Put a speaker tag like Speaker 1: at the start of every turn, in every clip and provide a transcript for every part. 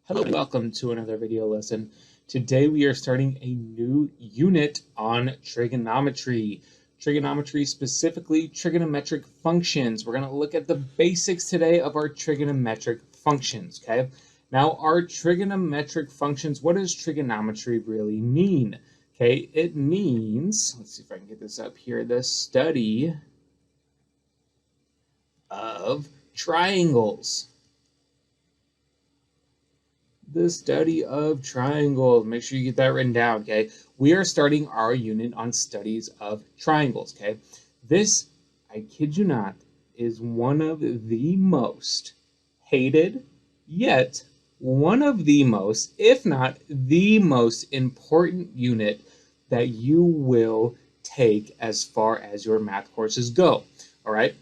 Speaker 1: Hello, welcome to another video lesson. Today we are starting a new unit on trigonometry. Trigonometry, specifically trigonometric functions. We're going to look at the basics today of our trigonometric functions, okay? Now, our trigonometric functions, what does trigonometry really mean? Okay, it means, let's see if I can get this up here, the study of triangles. The study of triangles. Make sure you get that written down, okay? We are starting our unit on studies of triangles, okay? This, I kid you not, is one of the most hated, yet one of the most, if not the most important unit that you will take as far as your math courses go, all right?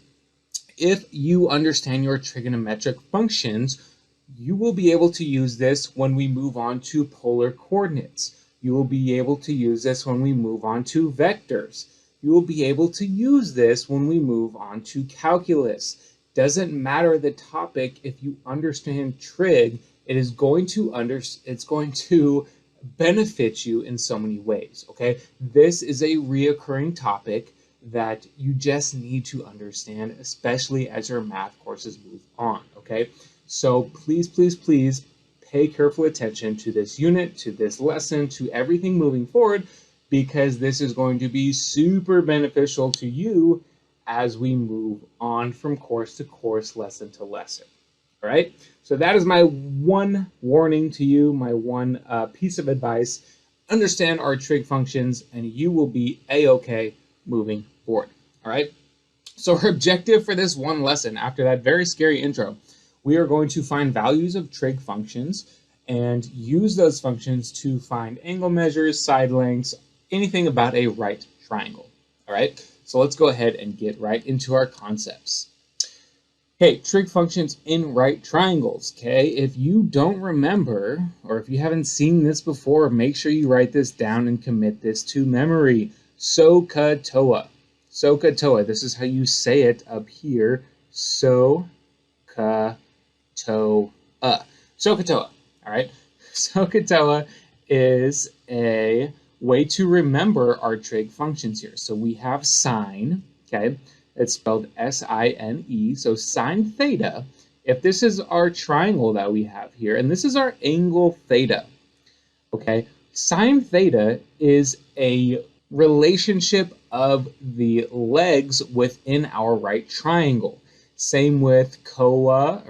Speaker 1: If you understand your trigonometric functions, you will be able to use this when we move on to polar coordinates. You will be able to use this when we move on to vectors. You will be able to use this when we move on to calculus. Doesn't matter the topic, if you understand trig, it's going to benefit you in so many ways, okay? This is a reoccurring topic that you just need to understand, especially as your math courses move on, okay? So please, please, please pay careful attention to this unit, to this lesson, to everything moving forward, because this is going to be super beneficial to you as we move on from course to course, lesson to lesson. All right, so that is my one warning to you, my one piece of advice. Understand our trig functions and you will be a-okay moving forward. All right, so our objective for this one lesson, after that very scary intro, we are going to find values of trig functions and use those functions to find angle measures, side lengths, anything about a right triangle. All right, so let's go ahead and get right into our concepts. Okay, trig functions in right triangles, okay? If you don't remember, or if you haven't seen this before, make sure you write this down and commit this to memory. SOHCAHTOA. SOHCAHTOA, this is how you say it up here. SOHCAHTOA. SOHCAHTOA, all right? SOHCAHTOA is a way to remember our trig functions here. So we have sine, okay? It's spelled S-I-N-E, so sine theta. If this is our triangle that we have here, and this is our angle theta, okay? Sine theta is a relationship of the legs within our right triangle. Same with toa,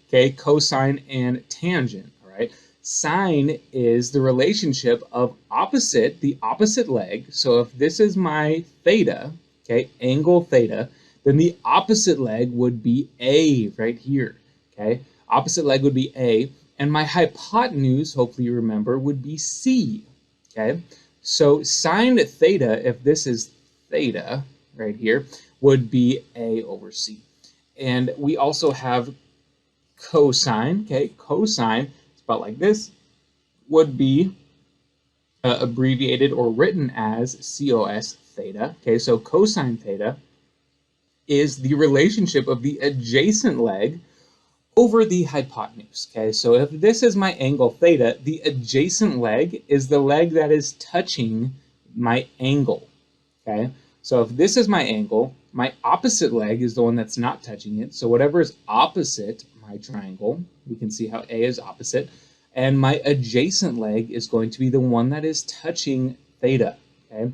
Speaker 1: okay, cosine and tangent, all right? Sine is the relationship of the opposite leg. So if this is my theta, okay, angle theta, then the opposite leg would be A right here, okay? Opposite leg would be A, and my hypotenuse, hopefully you remember, would be C, okay? So sine theta, if this is theta right here, would be A over C. And we also have cosine, okay? Cosine, spelled like this, would be abbreviated or written as cos theta. Okay, so cosine theta is the relationship of the adjacent leg over the hypotenuse. Okay, so if this is my angle theta, the adjacent leg is the leg that is touching my angle. Okay, so if this is my angle, my opposite leg is the one that's not touching it. So whatever is opposite my triangle, we can see how A is opposite, and my adjacent leg is going to be the one that is touching theta, okay?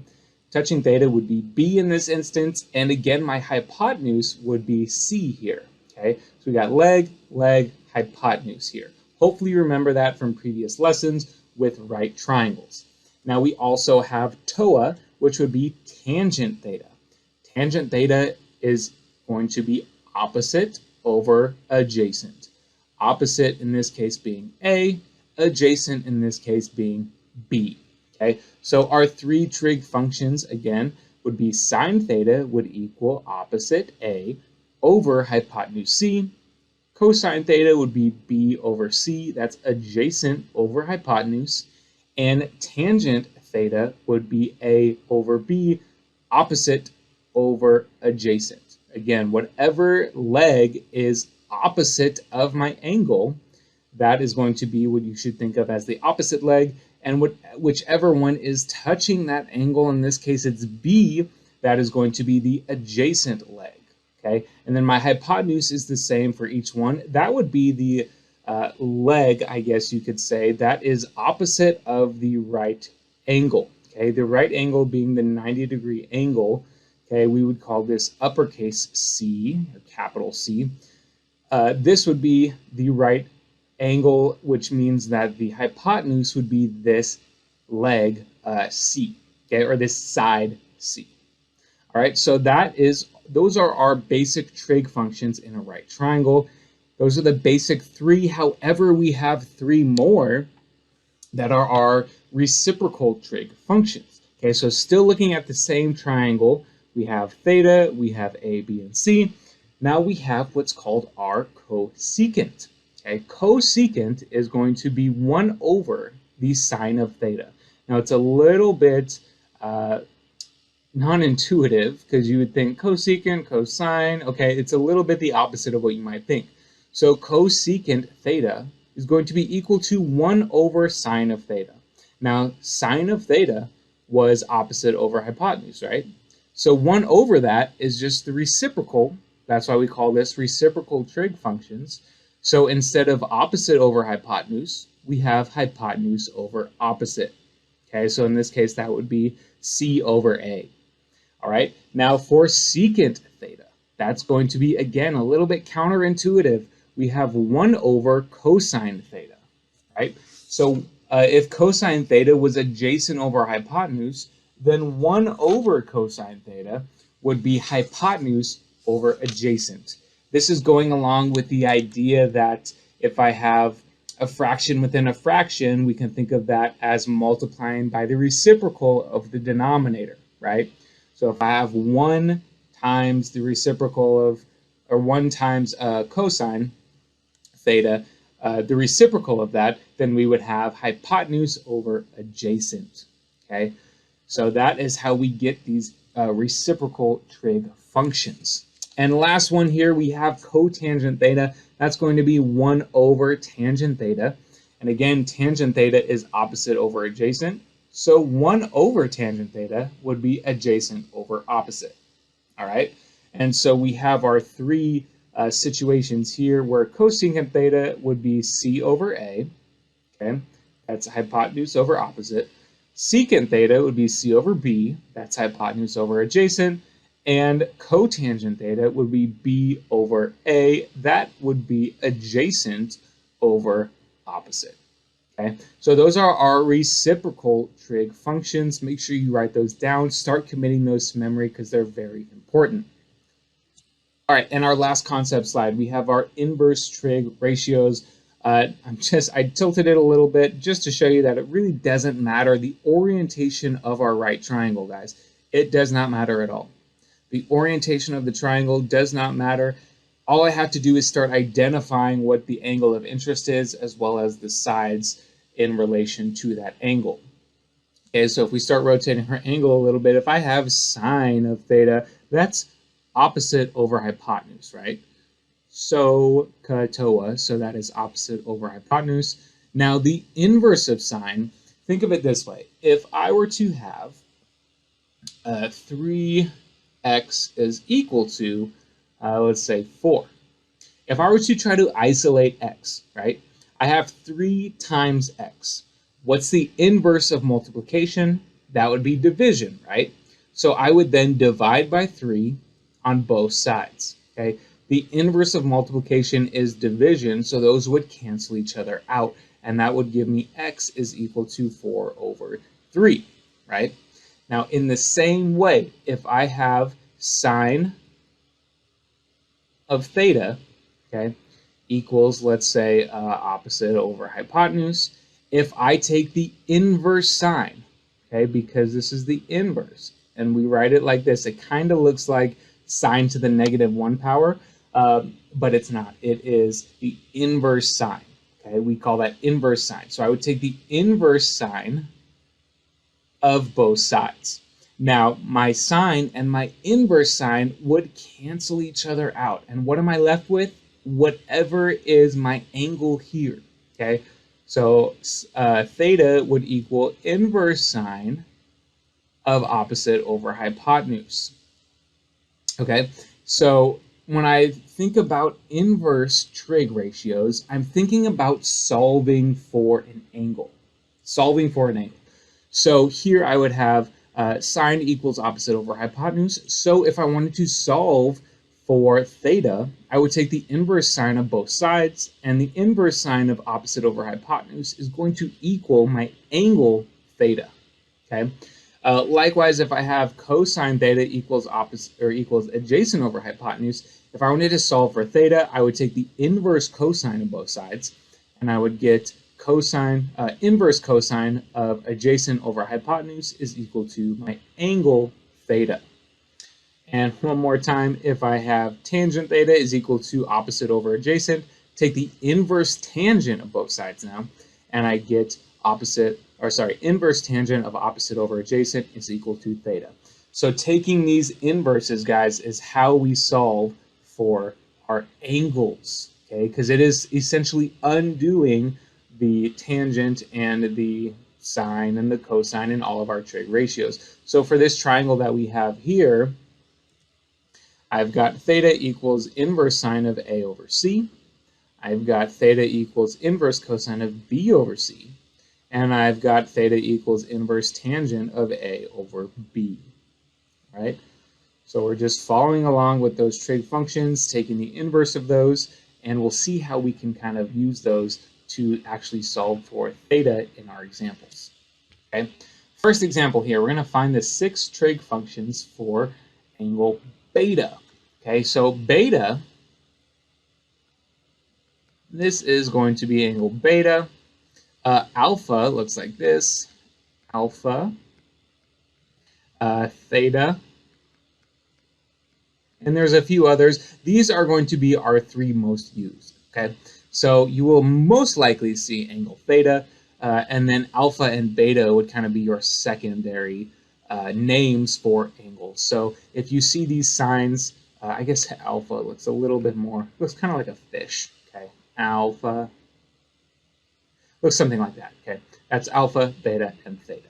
Speaker 1: Touching theta would be B in this instance, and again, my hypotenuse would be C here, okay? So we got leg, leg, hypotenuse here. Hopefully you remember that from previous lessons with right triangles. Now we also have TOA, which would be tangent theta. Tangent theta is going to be opposite over adjacent. Opposite in this case being A, adjacent in this case being B. Okay, so our three trig functions again would be sine theta would equal opposite A over hypotenuse C. Cosine theta would be B over C, that's adjacent over hypotenuse. And tangent theta would be A over B, opposite over adjacent. Again, whatever leg is opposite of my angle, that is going to be what you should think of as the opposite leg, and whichever one is touching that angle, in this case it's B, that is going to be the adjacent leg. Okay, and then my hypotenuse is the same for each one. That would be the leg, I guess you could say, that is opposite of the right angle. Okay, the right angle being the 90-degree angle. Okay, we would call this uppercase C, or capital C. This would be the right angle, which means that the hypotenuse would be this leg C, okay, or this side C. All right, so those are our basic trig functions in a right triangle. Those are the basic three. However, we have three more that are our reciprocal trig functions. Okay, so still looking at the same triangle, we have theta, we have A, B, and C. Now we have what's called our cosecant. Okay, cosecant is going to be 1 over the sine of theta. Now it's a little bit non-intuitive because you would think cosecant, cosine. Okay, it's a little bit the opposite of what you might think. So cosecant theta is going to be equal to 1 over sine of theta. Now sine of theta was opposite over hypotenuse, right? So 1 over that is just the reciprocal. That's why we call this reciprocal trig functions. So instead of opposite over hypotenuse, we have hypotenuse over opposite. Okay, so in this case, that would be C over A. All right, now for secant theta, that's going to be, again, a little bit counterintuitive. We have 1 over cosine theta, right? So if cosine theta was adjacent over hypotenuse, then 1 over cosine theta would be hypotenuse over adjacent. This is going along with the idea that if I have a fraction within a fraction, we can think of that as multiplying by the reciprocal of the denominator, right? So if I have 1 times the reciprocal of, or 1 times cosine theta, the reciprocal of that, then we would have hypotenuse over adjacent, okay? So that is how we get these reciprocal trig functions. And last one here, we have cotangent theta. That's going to be 1 over tangent theta. And again, tangent theta is opposite over adjacent. So 1 over tangent theta would be adjacent over opposite. All right. And so we have our three situations here where cosecant theta would be C over A. Okay. That's hypotenuse over opposite. Secant theta would be C over B. That's hypotenuse over adjacent. And cotangent theta would be B over A. That would be adjacent over opposite. Okay, so those are our reciprocal trig functions. Make sure you write those down. Start committing those to memory because they're very important. All right, and our last concept slide, we have our inverse trig ratios. I tilted it a little bit just to show you that it really doesn't matter the orientation of our right triangle, guys. It does not matter at all. The orientation of the triangle does not matter. All I have to do is start identifying what the angle of interest is, as well as the sides in relation to that angle. Okay, so if we start rotating our angle a little bit, if I have sine of theta, that's opposite over hypotenuse, right? So katoa, so that is opposite over hypotenuse. Now the inverse of sine, think of it this way. If I were to have 3x is equal to, let's say 4. If I were to try to isolate x, right? I have 3 times x. What's the inverse of multiplication? That would be division, right? So I would then divide by 3 on both sides, okay? The inverse of multiplication is division, so those would cancel each other out, and that would give me x is equal to 4 over 3, right? Now, in the same way, if I have sine of theta, okay, equals, let's say, opposite over hypotenuse. If I take the inverse sine, okay, because this is the inverse, and we write it like this, it kind of looks like sine to the -1 power, but it's not. It is the inverse sine, okay? We call that inverse sine. So I would take the inverse sine of both sides. Now, my sine and my inverse sine would cancel each other out. And what am I left with? whatever is my angle here, okay? So theta would equal inverse sine of opposite over hypotenuse, okay? So when I think about inverse trig ratios, I'm thinking about solving for an angle. Solving for an angle. So here I would have sine equals opposite over hypotenuse. So if I wanted to solve for theta, I would take the inverse sine of both sides, and the inverse sine of opposite over hypotenuse is going to equal my angle theta, okay? Likewise, if I have cosine theta equals opposite or equals adjacent over hypotenuse, if I wanted to solve for theta, I would take the inverse cosine of both sides, and I would get cosine, inverse cosine of adjacent over hypotenuse is equal to my angle theta. And one more time, if I have tangent theta is equal to opposite over adjacent, take the inverse tangent of both sides now, and I get inverse tangent of opposite over adjacent is equal to theta. So taking these inverses, guys, is how we solve for our angles, okay? Because it is essentially undoing the tangent and the sine and the cosine and all of our trig ratios. So for this triangle that we have here, I've got theta equals inverse sine of A over C. I've got theta equals inverse cosine of B over C. And I've got theta equals inverse tangent of A over B, right? So we're just following along with those trig functions, taking the inverse of those, and we'll see how we can kind of use those to actually solve for theta in our examples, okay? First example here, we're going to find the 6 trig functions for angle beta, okay? So beta, this is going to be angle beta. Alpha looks like this, alpha, theta, and there's a few others. These are going to be our 3 most used, okay? So you will most likely see angle theta, and then alpha and beta would kind of be your secondary names for angles. So if you see these signs, I guess alpha looks a little bit more, looks kind of like a fish, okay? Alpha, looks something like that, okay? That's alpha, beta, and theta.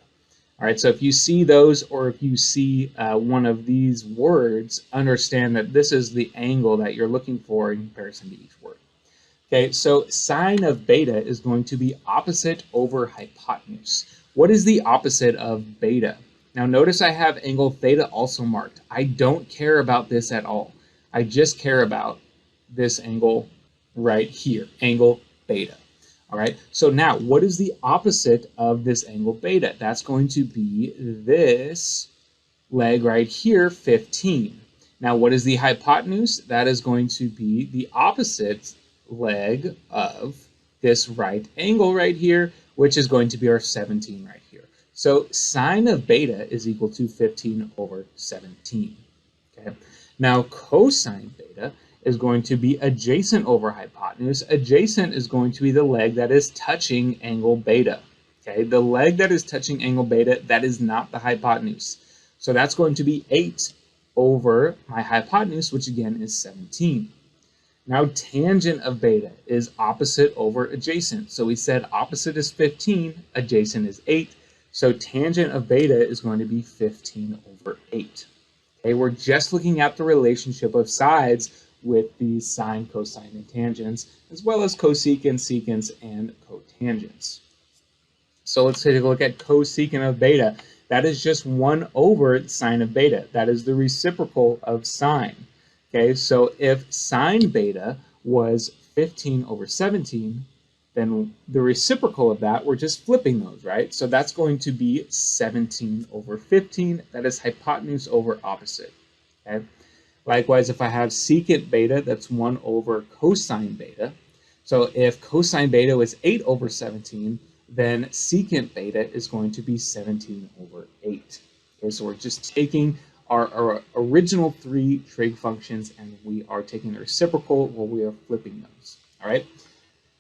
Speaker 1: All right, so if you see those or if you see one of these words, understand that this is the angle that you're looking for in comparison to each word. Okay, so sine of beta is going to be opposite over hypotenuse. What is the opposite of beta? Now notice I have angle theta also marked. I don't care about this at all. I just care about this angle right here, angle beta. All right, so now what is the opposite of this angle beta? That's going to be this leg right here, 15. Now what is the hypotenuse? That is going to be the opposite leg of this right angle right here, which is going to be our 17 right here. So sine of beta is equal to 15 over 17. Okay. Now cosine beta is going to be adjacent over hypotenuse. Adjacent is going to be the leg that is touching angle beta. Okay, the leg that is touching angle beta, that is not the hypotenuse. So that's going to be 8 over my hypotenuse, which again is 17. Now tangent of beta is opposite over adjacent. So we said opposite is 15, adjacent is 8. So tangent of beta is going to be 15 over 8. Okay, we're just looking at the relationship of sides with these sine, cosine, and tangents, as well as cosecant, secants, and cotangents. So let's take a look at cosecant of beta. That is just 1 over sine of beta. That is the reciprocal of sine. Okay, so if sine beta was 15 over 17, then the reciprocal of that, we're just flipping those, right? So that's going to be 17 over 15. That is hypotenuse over opposite, okay? Likewise, if I have secant beta, that's 1 over cosine beta. So if cosine beta was 8 over 17, then secant beta is going to be 17 over 8. Okay, so we're just taking our original 3 trig functions and we are taking the reciprocal while we are flipping those, all right?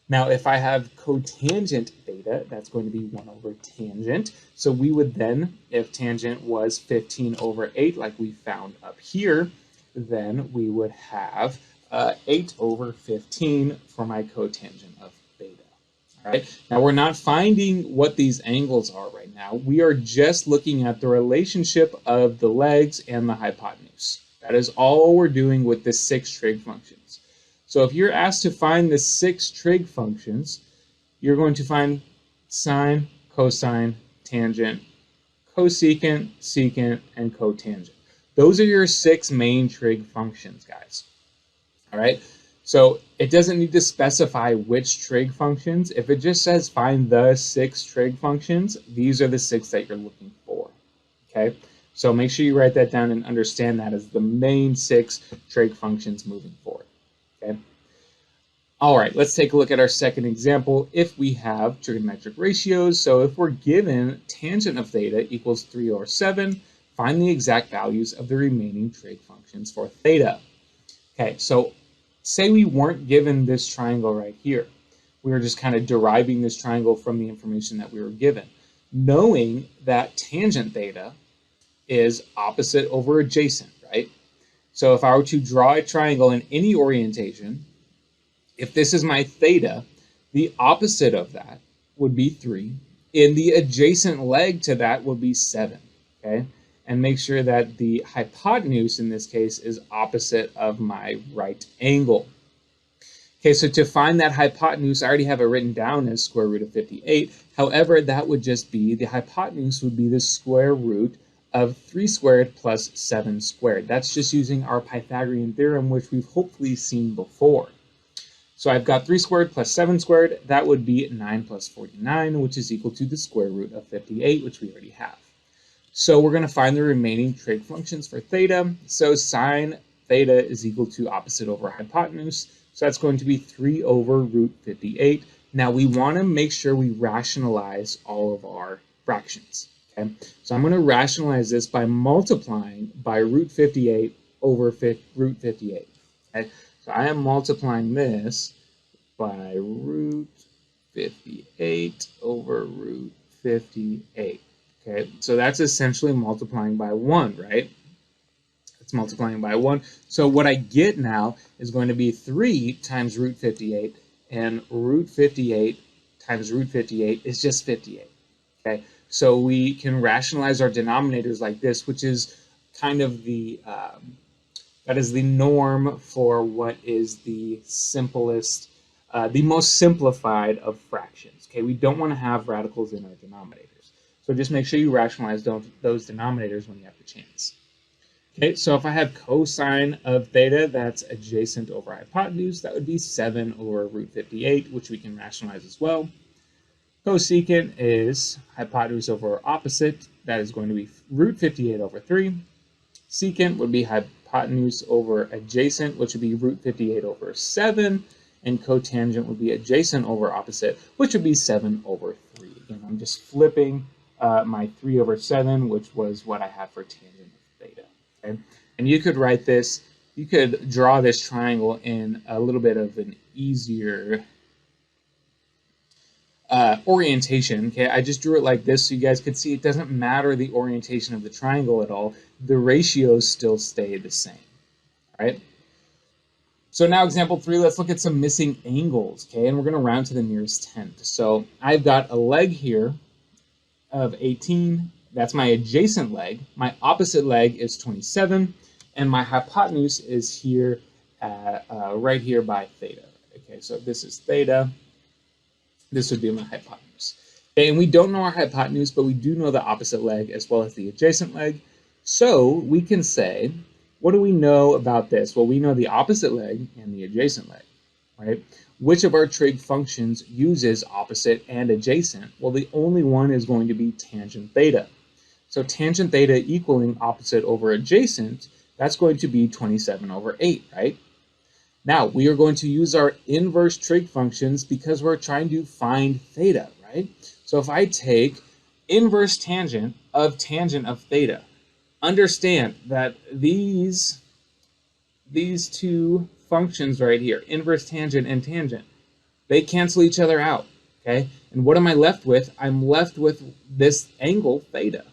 Speaker 1: Now, if I have cotangent beta, that's going to be 1 over tangent. So we would then, if tangent was 15 over 8, like we found up here, then we would have 8 over 15 for my cotangent of theta. All right. Now we're not finding what these angles are right now. We are just looking at the relationship of the legs and the hypotenuse. That is all we're doing with the 6 trig functions. So if you're asked to find the 6 trig functions, you're going to find sine, cosine, tangent, cosecant, secant, and cotangent. Those are your 6 main trig functions, guys. All right. So it doesn't need to specify which trig functions. If it just says find the 6 trig functions, these are the 6 that you're looking for. Okay. So make sure you write that down and understand that as the main 6 trig functions moving forward. Okay. All right, let's take a look at our second example. If we have trigonometric ratios, so if we're given tangent of theta equals 3 over 7, find the exact values of the remaining trig functions for theta. Okay, so say we weren't given this triangle right here. We were just kind of deriving this triangle from the information that we were given, knowing that tangent theta is opposite over adjacent, right? So if I were to draw a triangle in any orientation, if this is my theta, the opposite of that would be 3, and the adjacent leg to that would be 7, okay? And make sure that the hypotenuse in this case is opposite of my right angle. Okay, so to find that hypotenuse, I already have it written down as square root of 58. However, that would just be, the hypotenuse would be the square root of 3 squared plus 7 squared. That's just using our Pythagorean theorem, which we've hopefully seen before. So I've got 3 squared plus 7 squared. That would be 9 plus 49, which is equal to the square root of 58, which we already have. So we're going to find the remaining trig functions for theta. So sine theta is equal to opposite over hypotenuse. So that's going to be 3 over root 58. Now we want to make sure we rationalize all of our fractions. Okay, so I'm going to rationalize this by multiplying by root 58 over root 58. Okay, so I am multiplying this by root 58 over root 58. Okay, so that's essentially multiplying by 1, right? It's multiplying by 1. So what I get now is going to be 3 times root 58, and root 58 times root 58 is just 58. Okay, so we can rationalize our denominators like this, which is kind of the that is the norm for what is the simplest, the most simplified of fractions. Okay, we don't want to have radicals in our denominators. So just make sure you rationalize those denominators when you have the chance. Okay, so if I have cosine of theta that's adjacent over hypotenuse, that would be 7 over root 58, which we can rationalize as well. Cosecant is hypotenuse over opposite. That is going to be root 58 over 3. Secant would be hypotenuse over adjacent, which would be root 58 over 7. And cotangent would be adjacent over opposite, which would be 7 over 3. Again, I'm just flipping my 3 over 7, which was what I have for tangent of theta. Okay? And you could write this, you could draw this triangle in a little bit of an easier orientation. Okay, I just drew it like this so you guys could see it doesn't matter the orientation of the triangle at all. The ratios still stay the same. All right. So now example 3, let's look at some missing angles. Okay, and we're going to round to the nearest tenth. So I've got a leg here of 18. That's my adjacent leg. My opposite leg is 27, and my hypotenuse is here, right here by theta. Okay, so this is theta. This would be my hypotenuse. Okay, and we don't know our hypotenuse, but we do know the opposite leg as well as the adjacent leg. So we can say, what do we know about this? Well, we know the opposite leg and the adjacent leg, right? Which of our trig functions uses opposite and adjacent? Well, the only one is going to be tangent theta. So tangent theta equaling opposite over adjacent, that's going to be 27 over 8, right? Now, we are going to use our inverse trig functions because we're trying to find theta, right? So if I take inverse tangent of theta, understand that these two functions right here, inverse tangent and tangent, they cancel each other out, okay? And what am I left with? I'm left with this angle theta,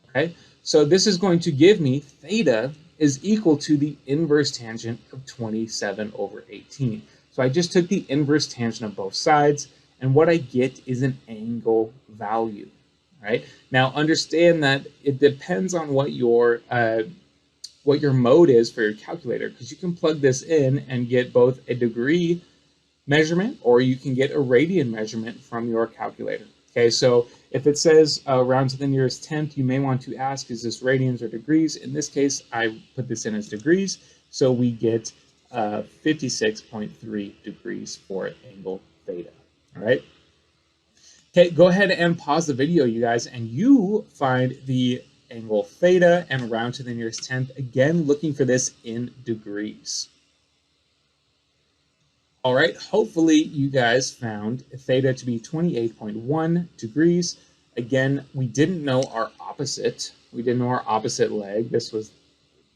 Speaker 1: okay? So this is going to give me theta is equal to the inverse tangent of 27 over 18. So I just took the inverse tangent of both sides, and what I get is an angle value. Right? Now understand that it depends on what your mode is for your calculator, because you can plug this in and get both a degree measurement or you can get a radian measurement from your calculator. Okay, so if it says round to the nearest tenth, you may want to ask, is this radians or degrees? In this case, I put this in as degrees, so we get 56.3 degrees for angle theta. All right. Okay, go ahead and pause the video, you guys, and you find the angle theta and round to the nearest tenth. Again, looking for this in degrees. All right, hopefully you guys found theta to be 28.1 degrees. Again, we didn't know our opposite. We didn't know our opposite leg. This was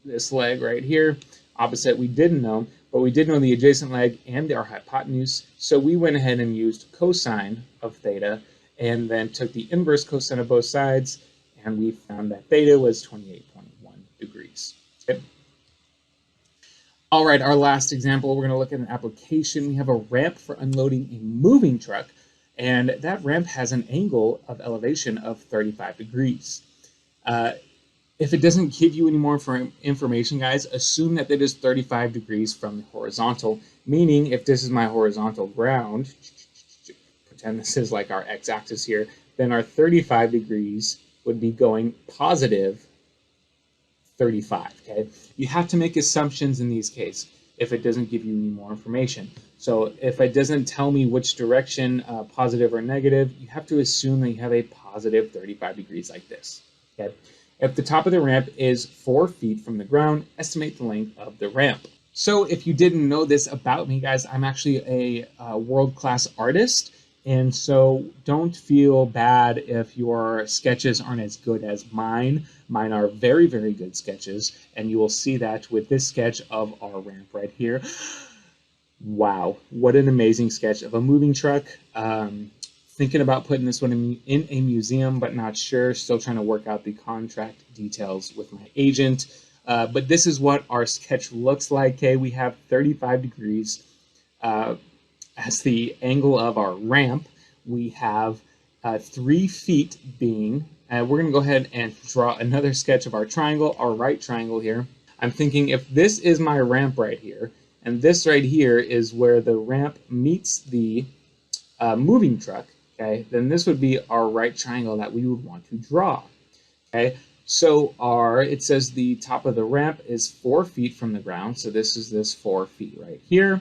Speaker 1: this leg right here. Opposite we didn't know, but we did know the adjacent leg and our hypotenuse. So we went ahead and used cosine of theta and then took the inverse cosine of both sides, and we found that theta was 28.1 degrees. Okay. All right, our last example, we're going to look at an application. We have a ramp for unloading a moving truck, and that ramp has an angle of elevation of 35 degrees. If it doesn't give you any more information, guys, assume that it is 35 degrees from the horizontal, meaning if this is my horizontal ground, pretend this is like our x-axis here, then our 35 degrees would be going positive 35, okay? You have to make assumptions in these cases if it doesn't give you any more information. So if it doesn't tell me which direction, positive or negative, you have to assume that you have a positive 35 degrees like this, okay? If the top of the ramp is 4 feet from the ground, estimate the length of the ramp. So if you didn't know this about me, guys, I'm actually a world-class artist. And so don't feel bad if your sketches aren't as good as mine. Mine are very, very good sketches. And you will see that with this sketch of our ramp right here. Wow, what an amazing sketch of a moving truck. Thinking about putting this one in a museum, but not sure. Still trying to work out the contract details with my agent. But this is what our sketch looks like. Okay, we have 35 degrees as the angle of our ramp. We have 3 feet being, we're going to go ahead and draw another sketch of our triangle, our right triangle here. I'm thinking if this is my ramp right here, and this right here is where the ramp meets the moving truck, okay, then this would be our right triangle that we would want to draw. Okay, so it says the top of the ramp is 4 feet from the ground, so this is this 4 feet right here,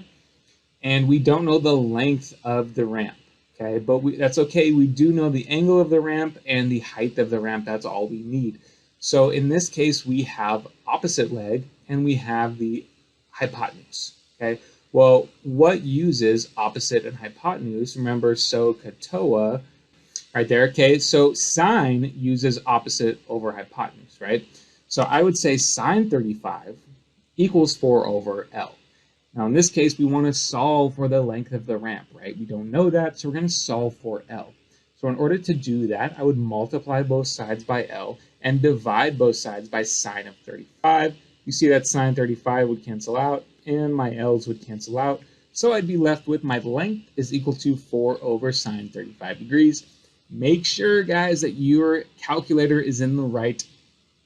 Speaker 1: and we don't know the length of the ramp, okay, but that's okay. We do know the angle of the ramp and the height of the ramp. That's all we need. So in this case, we have opposite leg and we have the hypotenuse, okay. Well, what uses opposite and hypotenuse? Remember, SOHCAHTOA right there, okay? So sine uses opposite over hypotenuse, right? So I would say sine 35 equals 4 over L. Now, in this case, we want to solve for the length of the ramp, right? We don't know that, so we're going to solve for L. So in order to do that, I would multiply both sides by L and divide both sides by sine of 35. You see that sine 35 would cancel out, and my L's would cancel out. So I'd be left with my length is equal to 4 over sine 35 degrees. Make sure, guys, that your calculator is in the right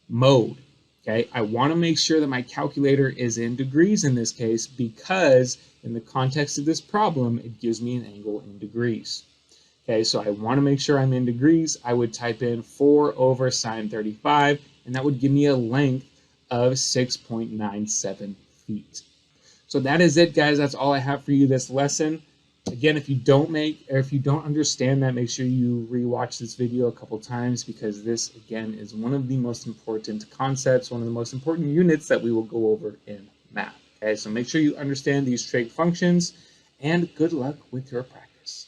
Speaker 1: mode. Okay, I want to make sure that my calculator is in degrees in this case, because in the context of this problem, it gives me an angle in degrees. Okay, so I want to make sure I'm in degrees. I would type in 4 over sine 35, and that would give me a length of 6.97 feet. So that is it, guys. That's all I have for you this lesson. Again, if you don't understand that, make sure you rewatch this video a couple times, because this, again, is one of the most important concepts, one of the most important units that we will go over in math. Okay, so make sure you understand these trig functions, and good luck with your practice.